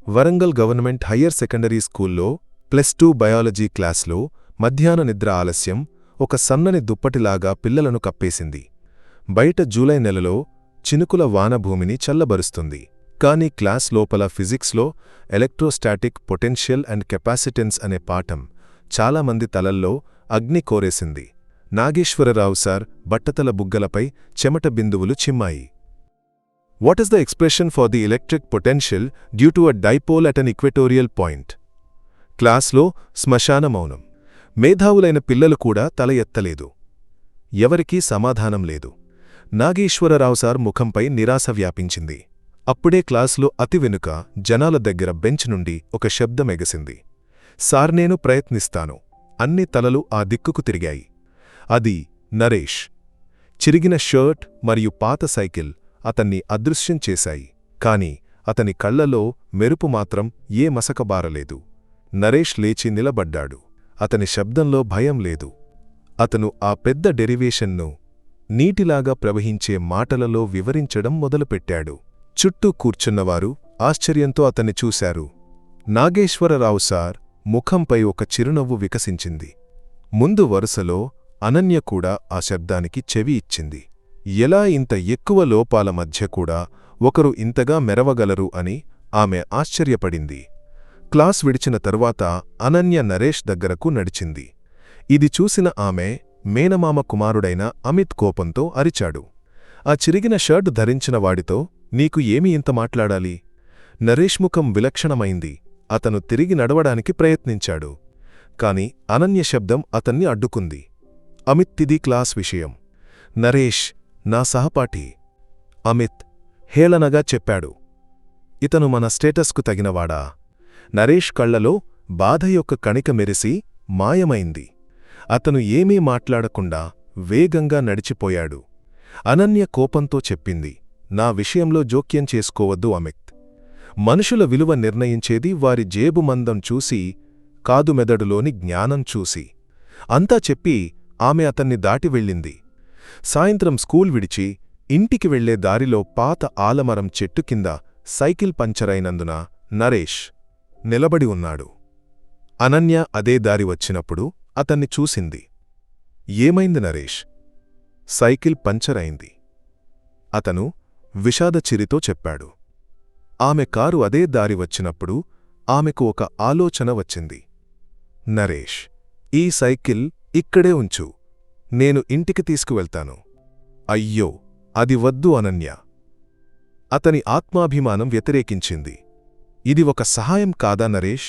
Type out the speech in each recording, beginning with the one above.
Warangal government higher secondary స్కూల్లో +2 biology క్లాస్లో మధ్యాహ్న నిద్ర ఆలస్యం ఒక సన్నని దుప్పటిలాగా పిల్లలను కప్పేసింది. బయట జూలై నెలలో చినుకుల వాన భూమిని చల్లబరుస్తుంది. కాని క్లాస్ లోపల ఫిజిక్స్లో ఎలక్ట్రోస్టాటిక్ పొటెన్షియల్ అండ్ కెపాసిటెన్స్ అనే పాఠం చాలామంది తలల్లో అగ్ని కోరేసింది. నాగేశ్వరరావు సార్ బట్టతల బుగ్గలపై చెమట బిందువులు చిమ్మాయి. What is the expression for the electric potential due to a dipole at an equatorial point? క్లాస్లో శ్మశాన మౌనం. మేధావులైన పిల్లలు కూడా తల ఎత్తలేదు. ఎవరికీ సమాధానం లేదు. నాగేశ్వరరావు సార్ ముఖంపై నిరాశ వ్యాపించింది. అప్పుడే క్లాస్లో అతి వెనుక జనాల దగ్గర బెంచ్ నుండి ఒక శబ్దం ఎగసింది. సార్ నేను ప్రయత్నిస్తాను. అన్ని తలలు ఆ దిక్కుకు తిరిగాయి. అది నరేష్. చిరిగిన షర్ట్ మరియు పాత సైకిల్ అతన్ని అదృశ్యం చేశాయి. కాని అతని కళ్లలో మెరుపు మాత్రం ఏ మసకబారలేదు. నరేష్ లేచి నిలబడ్డాడు. అతని శబ్దంలో భయం లేదు. అతను ఆ పెద్ద డెరివేషన్ను నీటిలాగా ప్రవహించే మాటలలో వివరించడం మొదలుపెట్టాడు. చుట్టూ కూర్చున్నవారు ఆశ్చర్యంతో అతన్ని చూశారు. నాగేశ్వరరావు సార్ ముఖంపై ఒక చిరునవ్వు వికసించింది. ముందు వరుసలో అనన్య కూడా ఆ శబ్దానికి చెవి ఇచ్చింది. ఎలా ఇంత ఎక్కువ లోపాల మధ్య కూడా ఒకరు ఇంతగా మెరవగలరు అని ఆమె ఆశ్చర్యపడింది. క్లాస్ విడిచిన తరువాత అనన్య నరేష్ దగ్గరకు నడిచింది. ఇది చూసిన ఆమె మేనమామ కుమారుడైన అమిత్ కోపంతో అరిచాడు. ఆ చిరిగిన షర్ట్ ధరించిన వాడితో నీకు ఏమి ఇంత మాట్లాడాలి? నరేష్ ముఖం విలక్షణమైంది. అతను తిరిగి నడవడానికి ప్రయత్నించాడు. కాని అనన్య శబ్దం అతన్ని అడ్డుకుంది. అమిత్తిది క్లాస్ విషయం. నరేష్ నా సహపాఠి. అమిత్ హేళనగా చెప్పాడు. ఇతను మన స్టేటస్కు తగినవాడా? నరేష్ కళ్లలో బాధ యొక్క కణిక మెరిసి మాయమైంది. అతను ఏమీ మాట్లాడకుండా వేగంగా నడిచిపోయాడు. అనన్య కోపంతో చెప్పింది, నా విషయంలో జోక్యం చేసుకోవద్దు అమిత్. మనుషుల విలువ నిర్ణయించేది వారి జేబు మందం చూసి కాదు, మెదడులోని జ్ఞానం చూసి. అంతా చెప్పి ఆమె అతన్ని దాటి వెళ్ళింది. సాయంత్రం స్కూల్ విడిచి ఇంటికి వెళ్లే దారిలో పాత ఆలమరం చెట్టు కింద సైకిల్ పంచరైనందున నరేష్ నిలబడి ఉన్నాడు. అనన్య అదే దారి వచ్చినప్పుడు అతన్ని చూసింది. ఏమైంది నరేష్? సైకిల్ పంచరైంది. అతను విషాదచిరితో చెప్పాడు. ఆమె కారు అదే దారి వచ్చినప్పుడు ఆమెకు ఒక ఆలోచన వచ్చింది. నరేష్, ఈ సైకిల్ ఇక్కడే ఉంచు. నేను ఇంటికి తీసుకువెళ్తాను. అయ్యో, అది వద్దు అనన్య. అతని ఆత్మాభిమానం వ్యతిరేకించింది. ఇది ఒక సహాయం కాదా నరేష్?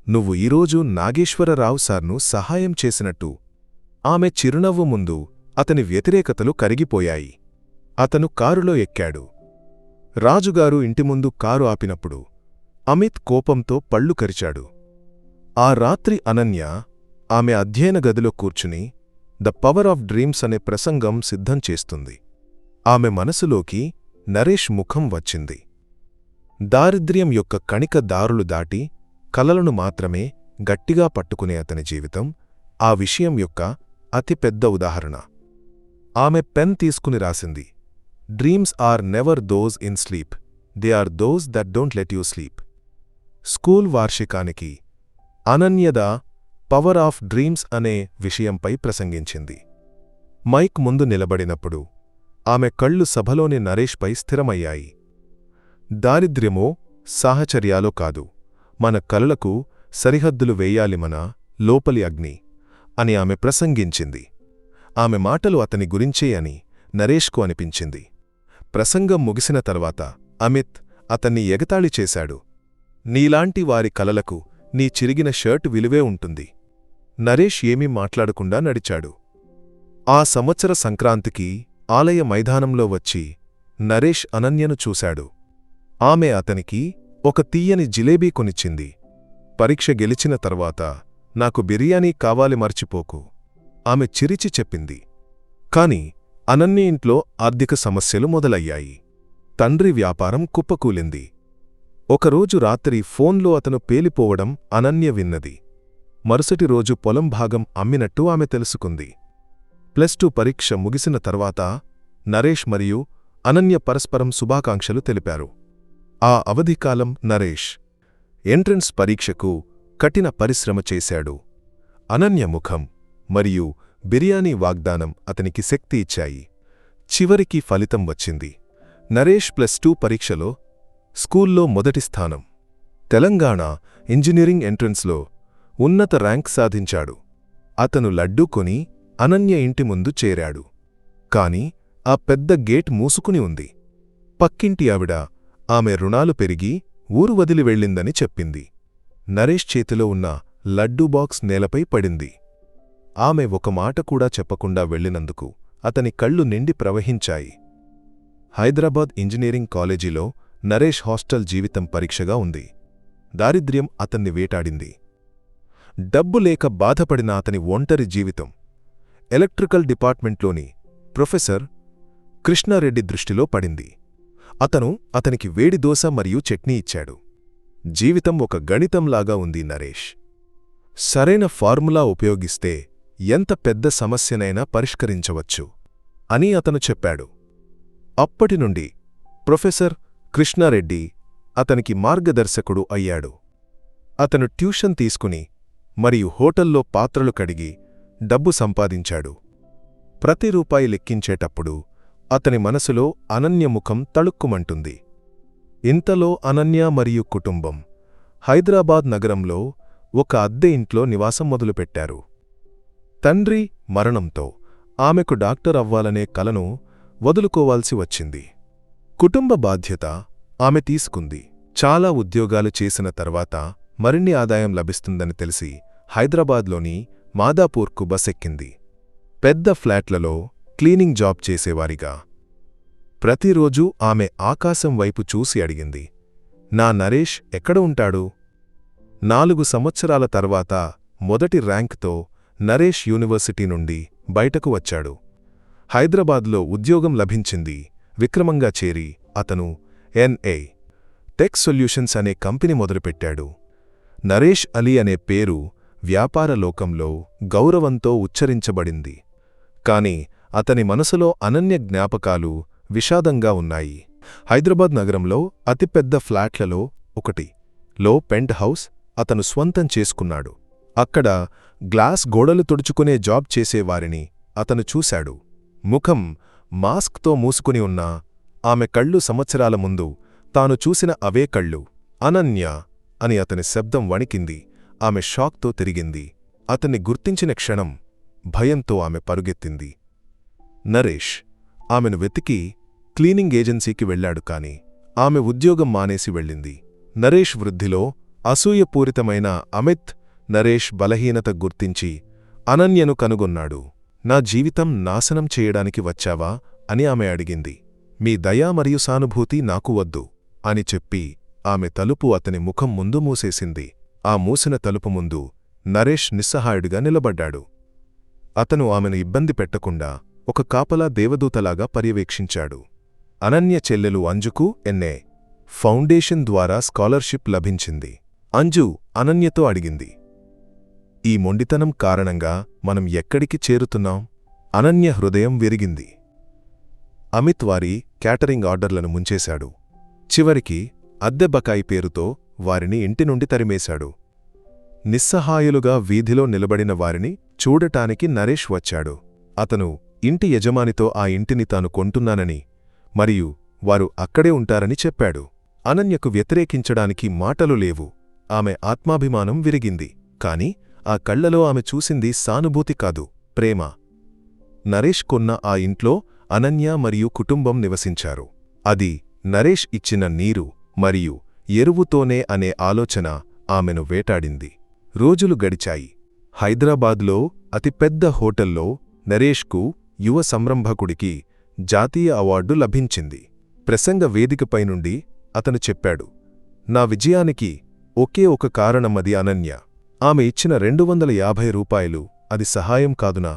నువ్వు ఈరోజు నాగేశ్వరరావు సార్ను సహాయం చేసినట్టు. ఆమె చిరునవ్వు ముందు అతని వ్యతిరేకతలు కరిగిపోయాయి. అతను కారులో ఎక్కాడు. రాజుగారు ఇంటిముందు కారు ఆపినప్పుడు అమిత్ కోపంతో పళ్ళు కరిచాడు. ఆ రాత్రి అనన్య ఆమె అధ్యయన గదిలో కూర్చుని ద పవర్ ఆఫ్ డ్రీమ్స్ అనే ప్రసంగం సిద్ధం చేస్తుంది. ఆమె మనసులోకి నరేష్ ముఖం వచ్చింది. దారిద్ర్యం యొక్క కణిక దారులు దాటి కలలను మాత్రమే గట్టిగా పట్టుకునే అతని జీవితం ఆ విషయం యొక్క అతిపెద్ద ఉదాహరణ. ఆమె పెన్ తీసుకుని రాసింది, dreams are never those in sleep, they are those that don't let you sleep. School వార్షికానికి అనన్యద పవర్ ఆఫ్ డ్రీమ్స్ అనే విషయంపై ప్రసంగించింది. మైక్ ముందు నిలబడినప్పుడు ఆమె కళ్ళు సభలోని నరేష్పై స్థిరమయ్యాయి. దారిద్ర్యమో సాహచర్యాలో కాదు, మన కలలకు సరిహద్దులు వేయాలి మన లోపలి అగ్ని అని ఆమె ప్రసంగించింది. ఆమె మాటలు అతని గురించే అని నరేష్కు అనిపించింది. ప్రసంగం ముగిసిన తర్వాత అమిత్ అతన్ని ఎగతాళి చేశాడు. నీలాంటి వారి కలలకు నీ చిరిగిన షర్ట్ విలువే ఉంటుంది. నరేష్ ఏమీ మాట్లాడకుండా నడిచాడు. ఆ సంవత్సర సంక్రాంతికి ఆలయ మైదానంలో వచ్చి నరేష్ అనన్యను చూశాడు. ఆమె అతనికి ఒక తీయని జిలేబీ కొనిచ్చింది. పరీక్ష గెలిచిన తర్వాత నాకు బిర్యానీ కావాలి, మర్చిపోకు ఆమె చిరిచి చెప్పింది. కాని అనన్య ఇంట్లో ఆర్థిక సమస్యలు మొదలయ్యాయి. తండ్రి వ్యాపారం కుప్పకూలింది. ఒకరోజు రాత్రి ఫోన్లో అతను పేలిపోవడం అనన్య విన్నది. మరుసటి రోజు పొలం భాగం అమ్మినట్టు ఆమె తెలుసుకుంది. +2 పరీక్ష ముగిసిన తర్వాత నరేష్ మరియు అనన్య పరస్పరం శుభాకాంక్షలు తెలిపారు. ఆ అవధికాలం నరేష్ ఎంట్రన్స్ పరీక్షకు కఠిన పరిశ్రమ చేశాడు. అనన్య ముఖం మరియు బిర్యానీ వాగ్దానం అతనికి శక్తి ఇచ్చాయి. చివరికి ఫలితం వచ్చింది. నరేష్ +2 పరీక్షలో స్కూల్లో మొదటి స్థానం. తెలంగాణ ఇంజనీరింగ్ ఎంట్రన్స్లో ఉన్నత ర్యాంక్ సాధించాడు. అతను లడ్డూ కొని అనన్య ఇంటి ముందు చేరాడు. కాని ఆ పెద్ద గేట్ మూసుకుని ఉంది. పక్కింటి ఆవిడ ఆమె రుణాలు పెరిగి ఊరు వదిలి వెళ్ళిందని చెప్పింది. నరేష్ చేతిలో ఉన్న లడ్డూ బాక్స్ నేలపై పడింది. ఆమె ఒక మాట కూడా చెప్పకుండా వెళ్ళినందుకు అతని కళ్ళు నిండి ప్రవహించాయి. హైదరాబాద్ ఇంజనీరింగ్ కాలేజీలో నరేష్ హాస్టల్ జీవితం పరీక్షగా ఉంది. దారిద్ర్యం అతన్ని వేటాడింది. డబ్బు లేక బాధపడిన అతని ఒంటరి జీవితం ఎలక్ట్రికల్ డిపార్ట్మెంట్లోని ప్రొఫెసర్ కృష్ణారెడ్డి దృష్టిలో పడింది. అతనికి వేడి దోశ మరియు చట్నీ ఇచ్చాడు. జీవితం ఒక గణితంలాగా ఉంది నరేష్. సరైన ఫార్ములా ఉపయోగిస్తే ఎంత పెద్ద సమస్యనైనా పరిష్కరించవచ్చు అని అతను చెప్పాడు. అప్పటినుండి ప్రొఫెసర్ కృష్ణారెడ్డి అతనికి మార్గదర్శకుడు అయ్యాడు. అతను ట్యూషన్ తీసుకుని మరియు హోటల్లో పాత్రలు కడిగి డబ్బు సంపాదించాడు. ప్రతి రూపాయి లెక్కించేటప్పుడు అతని మనసులో అనన్య ముఖం తళుక్కుమంటుంది. ఇంతలో అనన్య మరియు కుటుంబం హైదరాబాద్ నగరంలో ఒక అద్దె ఇంట్లో నివాసం మొదలుపెట్టారు. తండ్రి మరణంతో ఆమెకు డాక్టర్ అవ్వాలనే కలను వదులుకోవాల్సి వచ్చింది. కుటుంబ బాధ్యత ఆమె తీసుకుంది. చాలా ఉద్యోగాలు చేసిన తర్వాత మరిన్ని ఆదాయం లభిస్తుందని తెలిసి హైదరాబాద్లోని మాదాపూర్కు బసెక్కింది. పెద్ద ఫ్లాట్లలో క్లీనింగ్ జాబ్ చేసేవారిగా. ప్రతిరోజూ ఆమె ఆకాశం వైపు చూసి అడిగింది, నా నరేష్ ఎక్కడ ఉంటాడు? 4 సంవత్సరాల తర్వాత మొదటి ర్యాంక్తో నరేష్ యూనివర్సిటీ నుండి బయటకు వచ్చాడు. హైదరాబాద్లో ఉద్యోగం లభించింది. విక్రమంగా చేరి అతను ఎన్ఏ టెక్ సొల్యూషన్స్ అనే కంపెనీ మొదలుపెట్టాడు. నరేష్ అలీ అనే పేరు వ్యాపార లోకంలో గౌరవంతో ఉచ్చరించబడింది. కాని అతని మనసులో అనన్య జ్ఞాపకాలు విషాదంగా ఉన్నాయి. హైదరాబాద్ నగరంలో అతిపెద్ద ఫ్లాట్లలో ఒకటిలో పెంట్ హౌస్ అతను స్వంతం చేసుకున్నాడు. అక్కడ గ్లాస్ గోడలు తుడుచుకునే జాబ్ చేసేవారిని అతను చూశాడు. ముఖం మాస్క్తో మూసుకుని ఉన్న ఆమె కళ్ళు సంవత్సరాల ముందు తాను చూసిన అవే కళ్ళు. అనన్య అని అతని శబ్దం వణికింది. ఆమె షాక్తో తిరిగింది. అతన్ని గుర్తించిన క్షణం భయంతో ఆమె పరుగెత్తింది. నరేష్ ఆమెను వెతికి క్లీనింగ్ ఏజెన్సీకి వెళ్లాడు. కాని ఆమె ఉద్యోగం మానేసి వెళ్ళింది. నరేష్ వృద్ధిలో అసూయపూరితమైన అమిత్ నరేష్ బలహీనత గుర్తించి అనన్యను కనుగొన్నాడు. నా జీవితం నాశనం చేయడానికి వచ్చావా అని ఆమె అడిగింది. మీ దయ మరియు సానుభూతి నాకు వద్దు అని చెప్పి ఆమె తలుపు అతని ముఖం ముందు మూసేసింది. ఆ మూసిన తలుపు ముందు నరేష్ నిస్సహాయుడిగా నిలబడ్డాడు. అతను ఆమెను ఇబ్బంది పెట్టకుండా ఒక కాపలా దేవదూతలాగా పర్యవేక్షించాడు. అనన్య చెల్లెలు అంజుకు ఎన్ఏ ఫౌండేషన్ ద్వారా స్కాలర్షిప్ లభించింది. అంజు అనన్యతో అడిగింది, ఈ మొండితనం కారణంగా మనం ఎక్కడికి చేరుతున్నాం? అనన్య హృదయం విరిగింది. అమిత్ వారి క్యాటరింగ్ ఆర్డర్లను ముంచేశాడు. చివరికి అద్దె బకాయి పేరుతో వారిని ఇంటి నుండి తరిమేశాడు. నిస్సహాయులుగా వీధిలో నిలబడిన వారిని చూడటానికి నరేష్ వచ్చాడు. అతను ఇంటి యజమానితో ఆ ఇంటిని తాను కొంటున్నానని మరియు వారు అక్కడే ఉంటారని చెప్పాడు. అనన్యకు వ్యతిరేకించడానికి మాటలు లేవు. ఆమె ఆత్మాభిమానం విరిగింది. కాని ఆ కళ్లలో ఆమె చూసింది సానుభూతి కాదు, ప్రేమ. నరేష్ కొన్న ఆ ఇంట్లో అనన్య మరియు కుటుంబం నివసించారు. అది నరేష్ ఇచ్చిన నీరు మరియు ఎరువుతోనే అనే ఆలోచన ఆమెను వేటాడింది. రోజులు గడిచాయి. హైదరాబాద్లో అతిపెద్ద హోటల్లో నరేష్కు యువ సంరంభకుడికి జాతీయ అవార్డు లభించింది. ప్రసంగ వేదికపై నుండి అతను చెప్పాడు, నా విజయానికి ఒకే ఒక కారణమది అనన్య. ఆమె ఇచ్చిన 250 రూపాయలు అది సహాయం కాదునా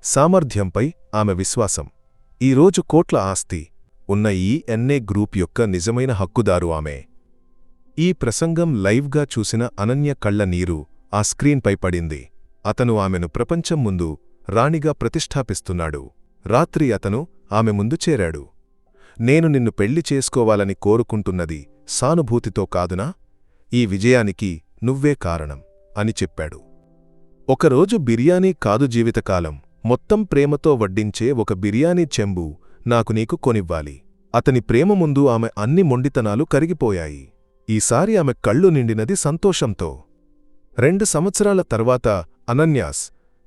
సామర్థ్యంపై ఆమె విశ్వాసం. ఈరోజు కోట్ల ఆస్తి ఉన్న ఈ ఎన్ఏ గ్రూప్ యొక్క నిజమైన హక్కుదారు ఆమె. ఈ ప్రసంగం లైవ్గా చూసిన అనన్య కళ్ల నీరు ఆ స్క్రీన్పై పడింది. అతను ఆమెను ప్రపంచం ముందు రాణిగా ప్రతిష్ఠాపిస్తున్నాడు. రాత్రి అతను ఆమె ముందు చేరాడు. నేను నిన్ను పెళ్లి చేసుకోవాలని కోరుకుంటున్నది సానుభూతితో కాదునా? ఈ విజయానికి నువ్వే కారణం అని చెప్పాడు. ఒకరోజు బిర్యానీ కాదు జీవితకాలం, మొత్తం ప్రేమతో వడ్డించే ఒక బిర్యానీ చెంబు నాకు నీకు కొనివ్వాలి. అతని ప్రేమ ముందు ఆమె అన్ని మొండితనాలు కరిగిపోయాయి. ఈసారి ఆమె కళ్ళు నిండినది సంతోషంతో. 2 సంవత్సరాల తర్వాత అనన్యాస్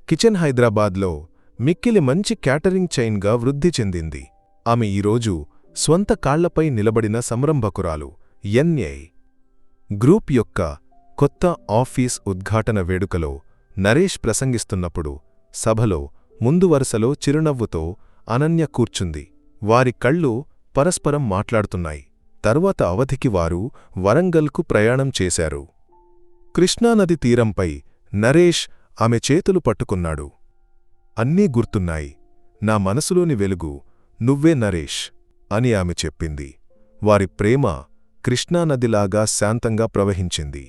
కిచెన్ హైదరాబాద్లో మిక్కిలి మంచి క్యాటరింగ్ చైన్గా వృద్ధి చెందింది. ఆమె ఈరోజు స్వంత కాళ్లపై నిలబడిన సంరంభకురాలు. ఎన్ఏ గ్రూప్ యొక్క కొత్త ఆఫీస్ ఉద్ఘాటన వేడుకలో నరేష్ ప్రసంగిస్తున్నప్పుడు సభలో ముందు వరుసలో చిరునవ్వుతో అనన్య కూర్చుంది. వారి కళ్ళు పరస్పరం మాట్లాడుతున్నాయి. తరువాత అవధికి వారు వరంగల్కు ప్రయాణం చేశారు. కృష్ణానది తీరంపై నరేష్ ఆమె చేతులు పట్టుకున్నాడు. అన్నీ గుర్తున్నాయి. నా మనసులోని వెలుగు నువ్వే నరేష్ అని ఆమె చెప్పింది. వారి ప్రేమ కృష్ణానదిలాగా శాంతంగా ప్రవహించింది.